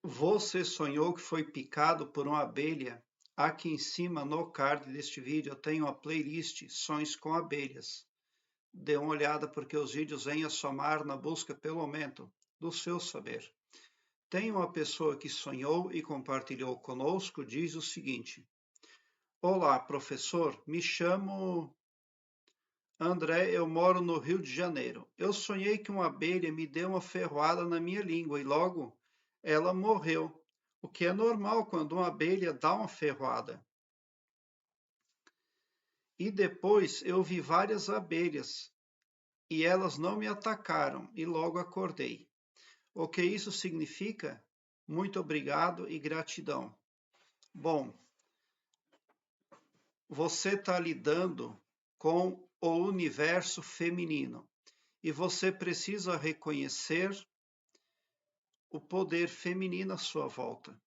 Você sonhou que foi picado por uma abelha? Aqui em cima no card deste vídeo eu tenho uma playlist Sonhos com Abelhas. Dê uma olhada porque os vídeos vêm a somar na busca pelo aumento do seu saber. Tem uma pessoa que sonhou e compartilhou conosco, diz o seguinte: Olá, professor, me chamo André, eu moro no Rio de Janeiro. Eu sonhei que uma abelha me deu uma ferroada na minha língua e logo ela morreu, o que é normal quando uma abelha dá uma ferroada. E depois eu vi várias abelhas e elas não me atacaram e logo acordei. O que isso significa? Muito obrigado e gratidão. Bom, você está lidando com o universo feminino e você precisa reconhecer o poder feminino à sua volta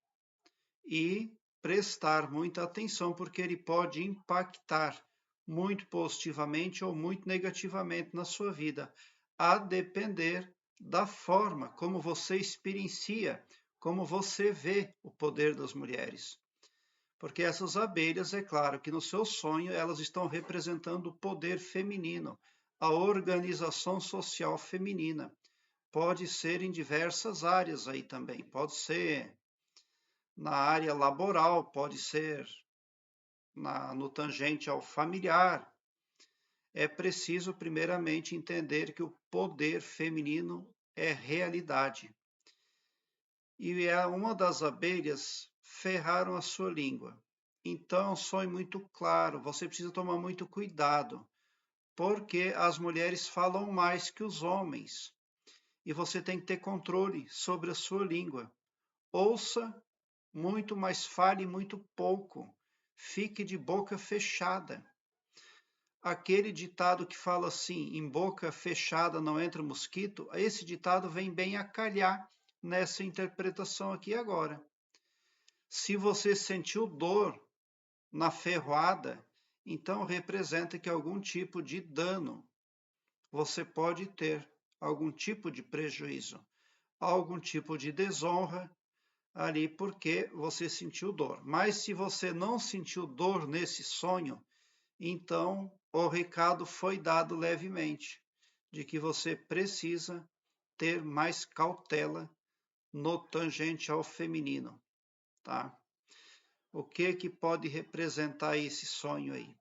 e prestar muita atenção, porque ele pode impactar muito positivamente ou muito negativamente na sua vida, a depender da forma como você experiencia, como você vê o poder das mulheres. Porque essas abelhas, é claro que no seu sonho elas estão representando o poder feminino, a organização social feminina. Pode ser em diversas áreas aí também, pode ser na área laboral, pode ser no tangente ao familiar. É preciso, primeiramente, entender que o poder feminino é realidade. E uma das abelhas ferraram a sua língua. Então, sonhe muito claro, você precisa tomar muito cuidado, porque as mulheres falam mais que os homens. E você tem que ter controle sobre a sua língua. Ouça muito, mas fale muito pouco. Fique de boca fechada. Aquele ditado que fala assim, em boca fechada não entra mosquito, esse ditado vem bem a calhar nessa interpretação aqui agora. Se você sentiu dor na ferroada, então representa que algum tipo de dano você pode ter, algum tipo de prejuízo, algum tipo de desonra ali porque você sentiu dor. Mas se você não sentiu dor nesse sonho, então o recado foi dado levemente de que você precisa ter mais cautela no tangente ao feminino, tá? O que pode representar esse sonho aí?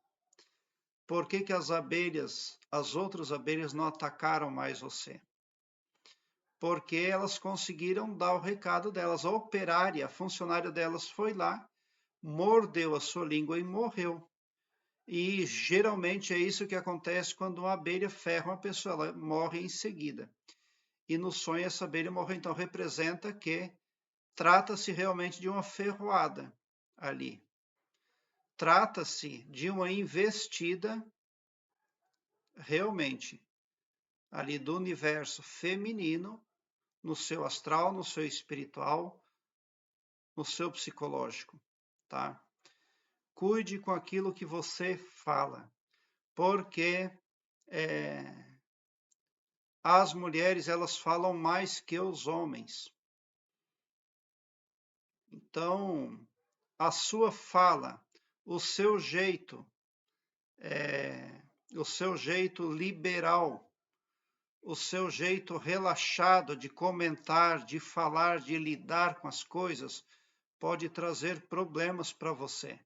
Por que as abelhas, as outras abelhas não atacaram mais você? Porque elas conseguiram dar o recado delas. A operária, a funcionária delas foi lá, mordeu a sua língua e morreu. E geralmente é isso que acontece quando uma abelha ferra uma pessoa, ela morre em seguida. E no sonho essa abelha morreu, então representa que trata-se realmente de uma ferroada ali. Trata-se de uma investida realmente ali do universo feminino, no seu astral, no seu espiritual, no seu psicológico, tá? Cuide com aquilo que você fala, porque as mulheres elas falam mais que os homens. Então, a sua fala, o seu jeito, o seu jeito liberal, o seu jeito relaxado de comentar, de falar, de lidar com as coisas, pode trazer problemas para você.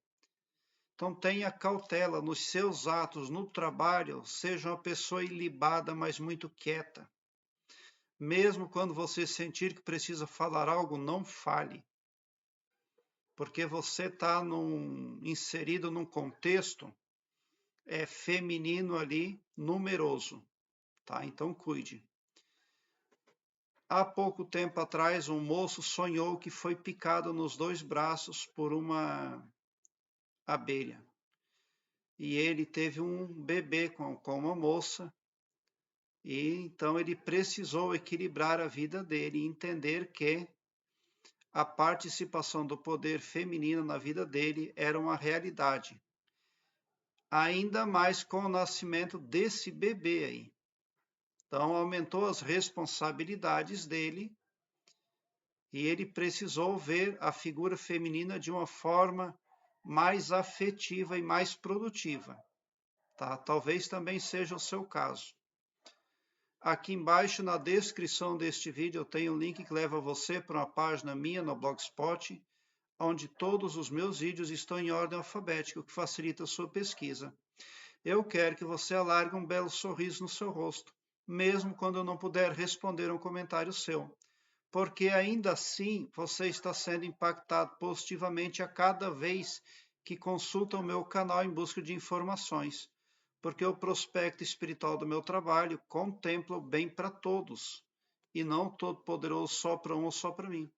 Então tenha cautela nos seus atos, no trabalho, seja uma pessoa ilibada, mas muito quieta. Mesmo quando você sentir que precisa falar algo, não fale. Porque você está inserido num contexto feminino ali, numeroso. Tá? Então cuide. Há pouco tempo atrás, um moço sonhou que foi picado nos 2 braços por uma abelha. E ele teve um bebê com uma moça, e então ele precisou equilibrar a vida dele e entender que a participação do poder feminino na vida dele era uma realidade. Ainda mais com o nascimento desse bebê aí. Então aumentou as responsabilidades dele E ele precisou ver a figura feminina de uma forma mais afetiva e mais produtiva. Tá? Talvez também seja o seu caso. Aqui embaixo na descrição deste vídeo eu tenho um link que leva você para uma página minha no Blogspot, onde todos os meus vídeos estão em ordem alfabética, o que facilita a sua pesquisa. Eu quero que você alargue um belo sorriso no seu rosto, mesmo quando eu não puder responder um comentário seu, porque ainda assim você está sendo impactado positivamente a cada vez que consulta o meu canal em busca de informações, porque o prospecto espiritual do meu trabalho contempla o bem para todos, e não todo-poderoso só para um ou só para mim.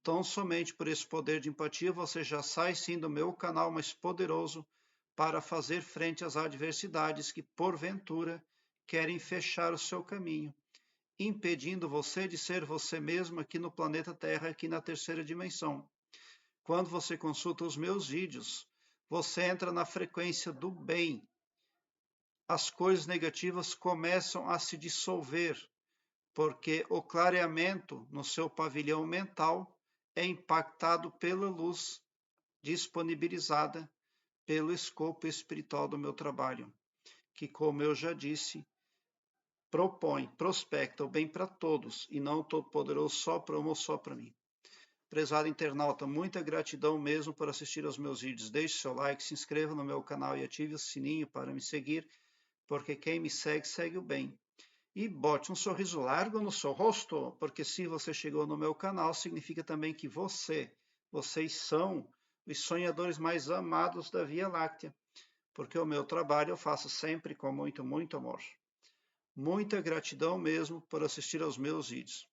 Então, somente por esse poder de empatia, você já sai sim do meu canal mais poderoso para fazer frente às adversidades que, porventura, querem fechar o seu caminho, impedindo você de ser você mesmo aqui no planeta Terra, aqui na terceira dimensão. Quando você consulta os meus vídeos, você entra na frequência do bem. As coisas negativas começam a se dissolver, porque o clareamento no seu pavilhão mental é impactado pela luz disponibilizada pelo escopo espiritual do meu trabalho, que, como eu já disse, prospecta o bem para todos e não o todo-poderoso só para um ou só para mim. Prezado internauta, muita gratidão mesmo por assistir aos meus vídeos. Deixe seu like, se inscreva no meu canal e ative o sininho para me seguir, porque quem me segue, segue o bem. E bote um sorriso largo no seu rosto, porque se você chegou no meu canal, significa também que vocês são os sonhadores mais amados da Via Láctea, porque o meu trabalho eu faço sempre com muito, muito amor. Muita gratidão mesmo por assistir aos meus vídeos.